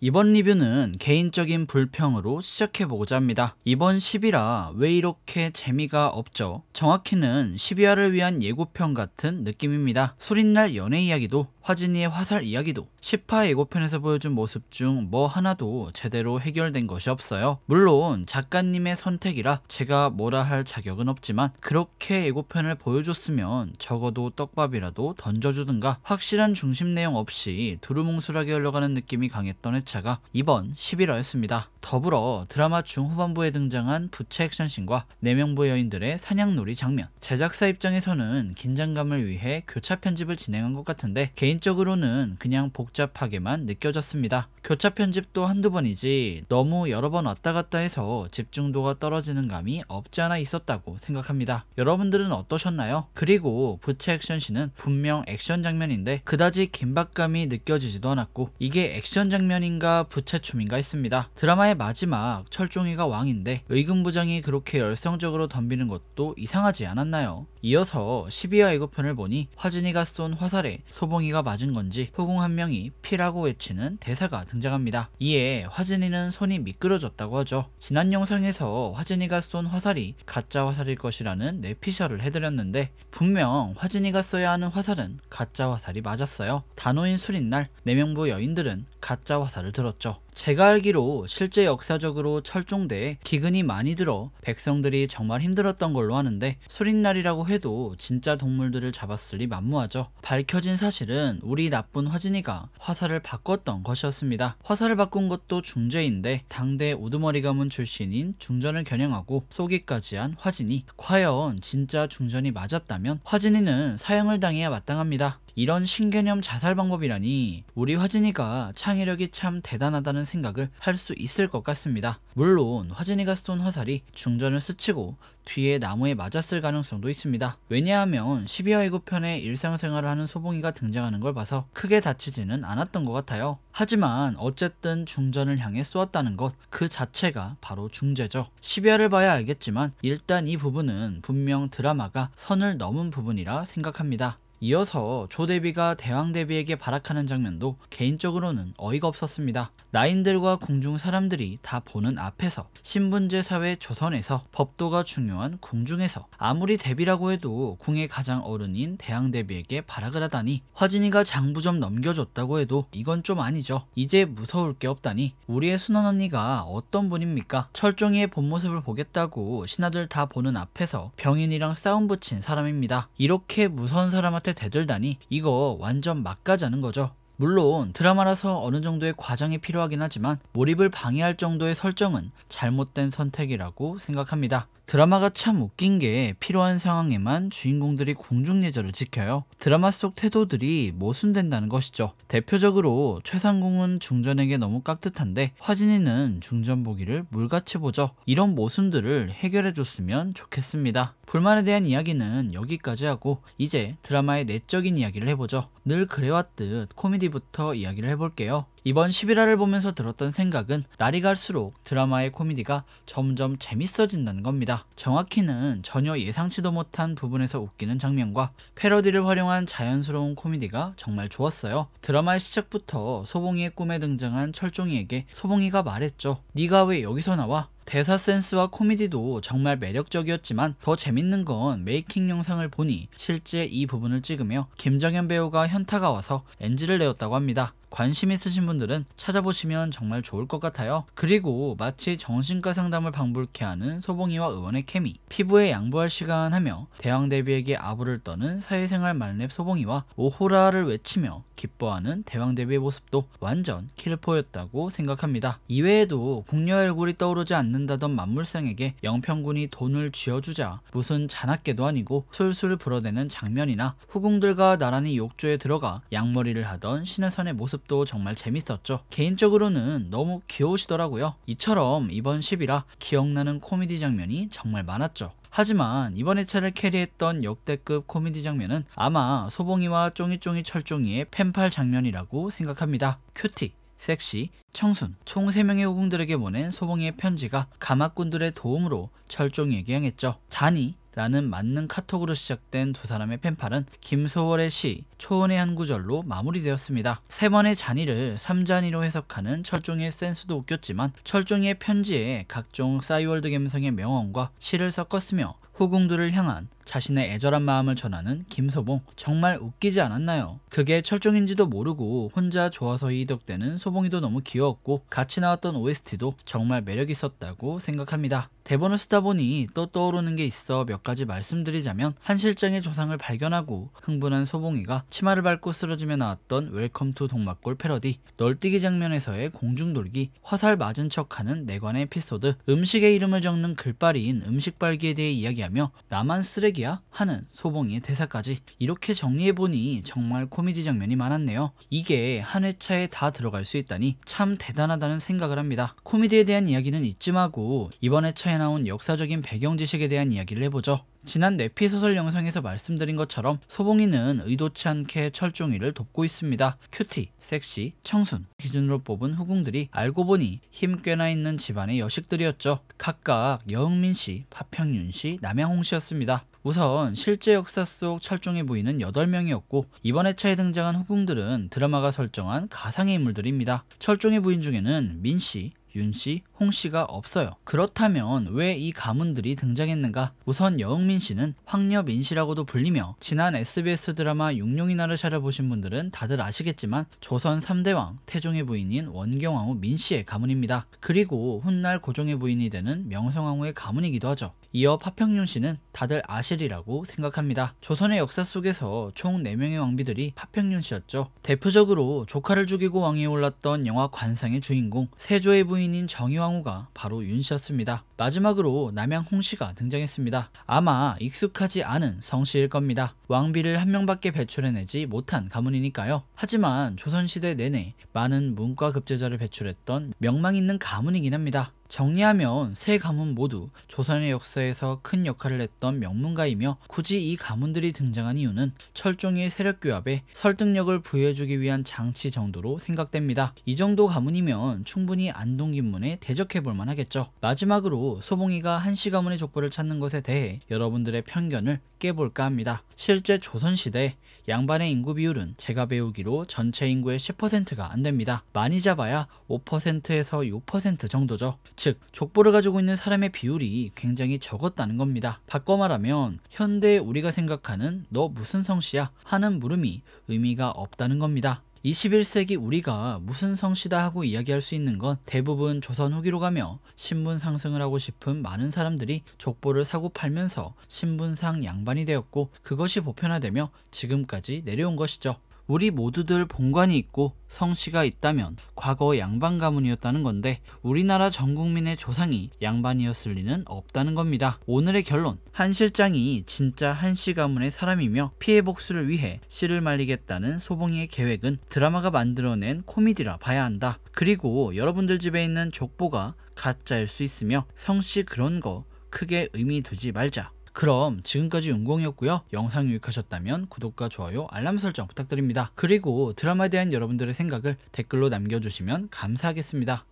이번 리뷰는 개인적인 불평으로 시작해보고자 합니다. 이번 10이라 왜 이렇게 재미가 없죠? 정확히는 12화를 위한 예고편 같은 느낌입니다. 술인날 연애 이야기도 화진이의 화살 이야기도 10화 예고편에서 보여준 모습 중 뭐 하나도 제대로 해결된 것이 없어요. 물론 작가님의 선택이라 제가 뭐라 할 자격은 없지만 그렇게 예고편을 보여줬으면 적어도 떡밥이라도 던져주든가 확실한 중심 내용 없이 두루뭉술하게 흘러가는 느낌이 강했던 회차가 이번 11화였습니다. 더불어 드라마 중후반부에 등장한 부채 액션씬과 4명부 여인들의 사냥놀이 장면, 제작사 입장에서는 긴장감을 위해 교차 편집을 진행한 것 같은데 개인적으로는 그냥 복잡하게만 느껴졌습니다. 교차 편집도 한두 번이지 너무 여러 번 왔다 갔다 해서 집중도가 떨어지는 감이 없지 않아 있었다고 생각합니다. 여러분들은 어떠셨나요? 그리고 부채 액션씬은 분명 액션 장면인데 그다지 긴박감이 느껴지지도 않았고 이게 액션 장면인가 부채춤인가 했습니다. 드라마의 마지막 철종이가 왕인데 의금부장이 그렇게 열성적으로 덤비는 것도 이상하지 않았나요? 이어서 12화 예고편을 보니 화진이가 쏜 화살에 소봉이가 맞은 건지 후궁 한 명이 피라고 외치는 대사가 등장합니다. 이에 화진이는 손이 미끄러졌다고 하죠. 지난 영상에서 화진이가 쏜 화살이 가짜 화살일 것이라는 뇌피셜을 해드렸는데 분명 화진이가 써야 하는 화살은 가짜 화살이 맞았어요. 단오인 술인날 4명부 여인들은 가짜 화살을 들었죠. 제가 알기로 실제 역사적으로 철종대에 기근이 많이 들어 백성들이 정말 힘들었던 걸로 아는데 술인날이라고 해도 진짜 동물들을 잡았을 리 만무하죠. 밝혀진 사실은 우리 나쁜 화진이가 화살을 바꿨던 것이었습니다. 화살을 바꾼 것도 중죄인데 당대 우두머리 가문 출신인 중전을 겨냥하고 쏘기까지 한 화진이 과연 진짜 중전이 맞았다면 화진이는 사형을 당해야 마땅합니다. 이런 신개념 자살 방법이라니 우리 화진이가 창의력이 참 대단하다는 생각을 할 수 있을 것 같습니다. 물론 화진이가 쏜 화살이 중전을 스치고 뒤에 나무에 맞았을 가능성도 있습니다. 왜냐하면 12화 예고편에 일상생활을 하는 소봉이가 등장하는 걸 봐서 크게 다치지는 않았던 것 같아요. 하지만 어쨌든 중전을 향해 쏘았다는 것 그 자체가 바로 중죄죠. 12화를 봐야 알겠지만 일단 이 부분은 분명 드라마가 선을 넘은 부분이라 생각합니다. 이어서 조대비가 대왕대비에게 발악하는 장면도 개인적으로는 어이가 없었습니다. 나인들과 궁중 사람들이 다 보는 앞에서 신분제 사회 조선에서 법도가 중요한 궁중에서 아무리 대비라고 해도 궁의 가장 어른인 대왕대비에게 발악을 하다니 화진이가 장부 좀 넘겨줬다고 해도 이건 좀 아니죠. 이제 무서울 게 없다니 우리의 순원 언니가 어떤 분입니까? 철종이의 본 모습을 보겠다고 신하들 다 보는 앞에서 병인이랑 싸움 붙인 사람입니다. 이렇게 무서운 사람한테 대들다니 이거 완전 막가자는 거죠. 물론 드라마라서 어느 정도의 과장이 필요하긴 하지만 몰입을 방해할 정도의 설정은 잘못된 선택이라고 생각합니다. 드라마가 참 웃긴 게 필요한 상황에만 주인공들이 궁중예절을 지켜요. 드라마 속 태도들이 모순된다는 것이죠. 대표적으로 최상궁은 중전에게 너무 깍듯한데 화진이는 중전 보기를 물같이 보죠. 이런 모순들을 해결해줬으면 좋겠습니다. 불만에 대한 이야기는 여기까지 하고 이제 드라마의 내적인 이야기를 해보죠. 늘 그래왔듯 코미디부터 이야기를 해볼게요. 이번 11화를 보면서 들었던 생각은 날이 갈수록 드라마의 코미디가 점점 재밌어진다는 겁니다. 정확히는 전혀 예상치도 못한 부분에서 웃기는 장면과 패러디를 활용한 자연스러운 코미디가 정말 좋았어요. 드라마의 시작부터 소봉이의 꿈에 등장한 철종이에게 소봉이가 말했죠. 네가 왜 여기서 나와? 대사 센스와 코미디도 정말 매력적이었지만 더 재밌는 건 메이킹 영상을 보니 실제 이 부분을 찍으며 김정현 배우가 현타가 와서 NG를 내었다고 합니다. 관심 있으신 분들은 찾아보시면 정말 좋을 것 같아요. 그리고 마치 정신과 상담을 방불케 하는 소봉이와 의원의 케미, 피부에 양보할 시간 하며 대왕대비에게 아부를 떠는 사회생활 만렙 소봉이와 오호라를 외치며 기뻐하는 대왕대비의 모습도 완전 킬포였다고 생각합니다. 이외에도 궁녀 얼굴이 떠오르지 않는다던 만물상에게 영평군이 돈을 쥐어주자 무슨 잔악계도 아니고 술술 불어대는 장면이나 후궁들과 나란히 욕조에 들어가 양머리를 하던 신혜선의 모습 도 정말 재밌었죠. 개인적으로는 너무 귀여우시더라고요. 이처럼 이번 10이라 기억나는 코미디 장면이 정말 많았죠. 하지만 이번 회차를 캐리했던 역대급 코미디 장면은 아마 소봉이와 쫑이쫑이 철종이의 펜팔 장면이라고 생각합니다. 큐티, 섹시, 청순 총 3명의 후궁들에게 보낸 소봉이의 편지가 가마꾼들의 도움으로 철종이에게 향했죠. 잔이 라는 맞는 카톡으로 시작된 두 사람의 펜팔은 김소월의 시 초원의 한 구절로 마무리되었습니다. 세 번의 잔이를 3잔이로 해석하는 철종이의 센스도 웃겼지만 철종이의 편지에 각종 싸이월드 감성의 명언과 시를 섞었으며 후궁들을 향한 자신의 애절한 마음을 전하는 김소봉, 정말 웃기지 않았나요? 그게 철종인지도 모르고 혼자 좋아서 이덕되는 소봉이도 너무 귀여웠고 같이 나왔던 OST도 정말 매력 있었다고 생각합니다. 대본을 쓰다 보니 또 떠오르는 게 있어 몇 가지 말씀드리자면, 한 실장의 조상을 발견하고 흥분한 소봉이가 치마를 밟고 쓰러지며 나왔던 웰컴 투 동막골 패러디, 널뛰기 장면에서의 공중돌기, 화살 맞은 척하는 내관의 에피소드, 음식의 이름을 적는 글빨이인 음식빨기에 대해 이야기하며 나만 쓰레기야? 하는 소봉이의 대사까지, 이렇게 정리해보니 정말 코미디 장면이 많았네요. 이게 한 회차에 다 들어갈 수 있다니 참 대단하다는 생각을 합니다. 코미디에 대한 이야기는 이쯤하고 이번 회차에 나온 역사적인 배경 지식에 대한 이야기를 해보죠. 지난 뇌피소설 영상에서 말씀드린 것처럼 소봉이는 의도치 않게 철종이를 돕고 있습니다. 큐티, 섹시, 청순 기준으로 뽑은 후궁들이 알고 보니 힘 꽤나 있는 집안의 여식들이었죠. 각각 여흥민씨, 파평윤씨, 남양홍씨였습니다. 우선 실제 역사 속 철종이 보이는 8명이었고 이번 회차에 등장한 후궁들은 드라마가 설정한 가상의 인물들입니다. 철종의 부인 중에는 민씨, 윤씨, 홍씨가 없어요. 그렇다면 왜 이 가문들이 등장했는가? 우선 여흥민씨는 황녀민씨라고도 불리며 지난 SBS 드라마 육룡이 나를 차려보신 분들은 다들 아시겠지만 조선 3대왕 태종의 부인인 원경왕후 민씨의 가문입니다. 그리고 훗날 고종의 부인이 되는 명성왕후의 가문이기도 하죠. 이어 파평윤씨는 다들 아실이라고 생각합니다. 조선의 역사 속에서 총 4명의 왕비들이 파평윤씨였죠. 대표적으로 조카를 죽이고 왕위에 올랐던 영화 관상의 주인공 세조의 부인인 정의왕후가 바로 윤씨였습니다. 마지막으로 남양홍씨가 등장했습니다. 아마 익숙하지 않은 성씨일 겁니다. 왕비를 한 명밖에 배출해내지 못한 가문이니까요. 하지만 조선시대 내내 많은 문과 급제자를 배출했던 명망 있는 가문이긴 합니다. 정리하면 세 가문 모두 조선의 역사에서 큰 역할을 했던 명문가이며 굳이 이 가문들이 등장한 이유는 철종이의 세력규합에 설득력을 부여해주기 위한 장치 정도로 생각됩니다. 이 정도 가문이면 충분히 안동김문에 대적해볼만 하겠죠. 마지막으로 소봉이가 한씨 가문의 족보를 찾는 것에 대해 여러분들의 편견을 깨볼까 합니다. 실제 조선시대 양반의 인구 비율은 제가 배우기로 전체 인구의 10%가 안됩니다. 많이 잡아야 5%에서 6% 정도죠. 즉 족보를 가지고 있는 사람의 비율이 굉장히 적었다는 겁니다. 바꿔 말하면 현대에 우리가 생각하는 너 무슨 성씨야? 하는 물음이 의미가 없다는 겁니다. 21세기 우리가 무슨 성씨다 하고 이야기할 수 있는 건 대부분 조선 후기로 가며 신분 상승을 하고 싶은 많은 사람들이 족보를 사고 팔면서 신분상 양반이 되었고 그것이 보편화되며 지금까지 내려온 것이죠. 우리 모두들 본관이 있고 성씨가 있다면 과거 양반 가문이었다는 건데 우리나라 전 국민의 조상이 양반이었을 리는 없다는 겁니다. 오늘의 결론, 한 실장이 진짜 한씨 가문의 사람이며 피해 복수를 위해 씨를 말리겠다는 소봉이의 계획은 드라마가 만들어낸 코미디라 봐야 한다. 그리고 여러분들 집에 있는 족보가 가짜일 수 있으며 성씨 그런 거 크게 의미 두지 말자. 그럼 지금까지 윤공이었고요. 영상 유익하셨다면 구독과 좋아요, 알람 설정 부탁드립니다. 그리고 드라마에 대한 여러분들의 생각을 댓글로 남겨주시면 감사하겠습니다.